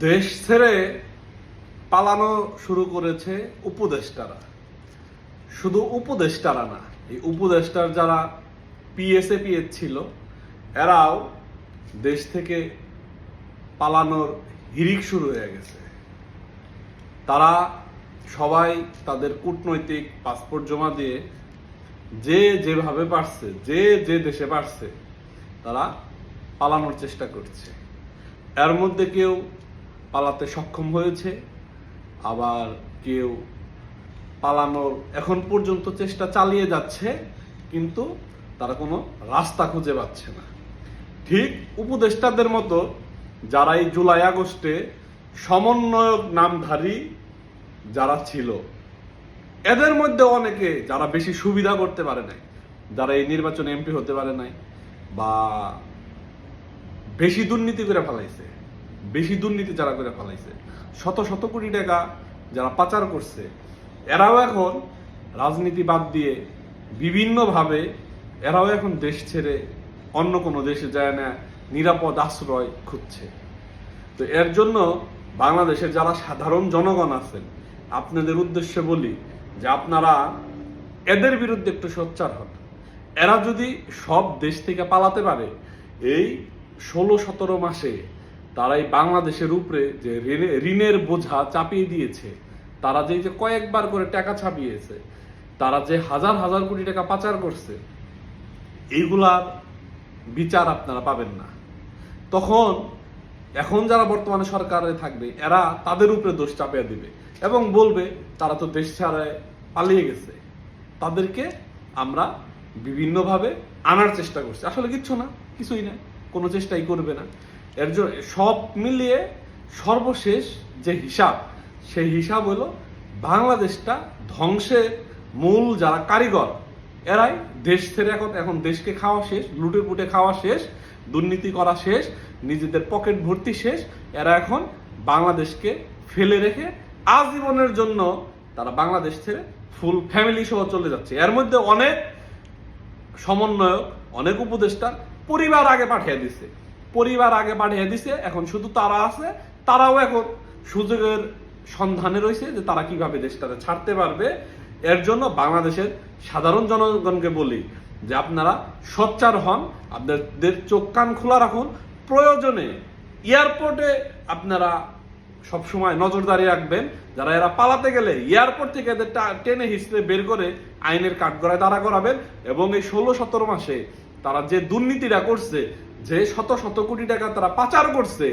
দেশ ছেড়ে পালানো শুরু করেছে উপদেষ্টারা। শুধু উপদেষ্টারা না, এই উপদেষ্টার যারা পিএস ছিল এরাও দেশ থেকে পালানোর হিড়িক শুরু হয়ে গেছে। তারা সবাই তাদের কূটনৈতিক পাসপোর্ট জমা দিয়ে যে যেভাবে পারছে, যে দেশে পারছে তারা পালানোর চেষ্টা করছে। এর মধ্যে কেউ পালাতে সক্ষম হয়েছে, আবার কেউ পালানোর এখন পর্যন্ত চেষ্টা চালিয়ে যাচ্ছে, কিন্তু তারা কোনো রাস্তা খুঁজে পাচ্ছে না। ঠিক উপদেষ্টাদের মতো যারা এই জুলাই আগস্টে সমন্বয়ক নামধারী যারা ছিল, এদের মধ্যে অনেকে যারা বেশি সুবিধা করতে পারে নাই, যারা এই নির্বাচনে এমপি হতে পারে নাই, বা বেশি দুর্নীতি করে ফেলাইছে, বেশি দুর্নীতি যারা করে ফেলাইছে, শত শত কোটি টাকা যারা পাচার করছে, এরাও এখন রাজনীতি বাদ দিয়ে বিভিন্নভাবে এরাও এখন দেশ ছেড়ে অন্য কোনো দেশে যায় না, নিরাপদ আশ্রয় খুঁজছে। তো এর জন্য বাংলাদেশের যারা সাধারণ জনগণ আছেন, আপনাদের উদ্দেশ্যে বলি যে আপনারা এদের বিরুদ্ধে একটু সোচ্চার হন। এরা যদি সব দেশ থেকে পালাতে পারে, এই 16-17 মাসে তারা এই বাংলাদেশের উপরে যে ঋণের বোঝা চাপিয়ে দিয়েছে, তারা যে কয়েকবার করে টাকা ছাপিয়েছে, তারা যে হাজার হাজার কোটি টাকা পাচার করছে, এইগুলার বিচার আপনারা পাবেন না। তখন এখন যারা বর্তমানে সরকারে থাকবে, এরা তাদের উপরে দোষ চাপিয়ে দিবে এবং বলবে তারা তো দেশ ছাড়ায় পালিয়ে গেছে, তাদেরকে আমরা বিভিন্নভাবে আনার চেষ্টা করছি। আসলে কিচ্ছু না, কিছুই না, কোনো চেষ্টাই করবে না। এর জন্য সব মিলিয়ে সর্বশেষ যে হিসাব, সেই হিসাব হলো বাংলাদেশটা ধ্বংসের মূল যারা কারিগর, এরাই দেশ ছেড়ে এখন দেশকে খাওয়া শেষ, লুটে পুটে খাওয়া শেষ, দুর্নীতি করা শেষ, নিজেদের পকেট ভর্তি শেষ। এরা এখন বাংলাদেশকে ফেলে রেখে আজীবনের জন্য তারা বাংলাদেশ ছেড়ে ফুল ফ্যামিলি সহ চলে যাচ্ছে। এর মধ্যে অনেক সমন্বয়ক, অনেক উপদেষ্টা পরিবার আগে পাঠিয়ে দিছে। এখন শুধু তারা আছে, তারাও এখন সুযোগের সন্ধানে রয়েছে যে তারা কিভাবে দেশটাকে ছাড়তে পারবে। এর জন্য বাংলাদেশের সাধারণ জনগণকে বলি যে আপনারা সোচ্চার হন, আপনাদের চোখ কান খোলা রাখুন। প্রয়োজনে এয়ারপোর্টে আপনারা সবসময় নজরদারি রাখবেন। যারা এরা পালাতে গেলে এয়ারপোর্ট থেকে এদের টেনে হিসেবে বের করে আইনের কাঠগড়ায় দাঁড়া করাবেন। এবং এই 16-17 মাসে তারা যে দুর্নীতিটা করছে, যে শত শত কোটি টাকা তারা পাচার করছে,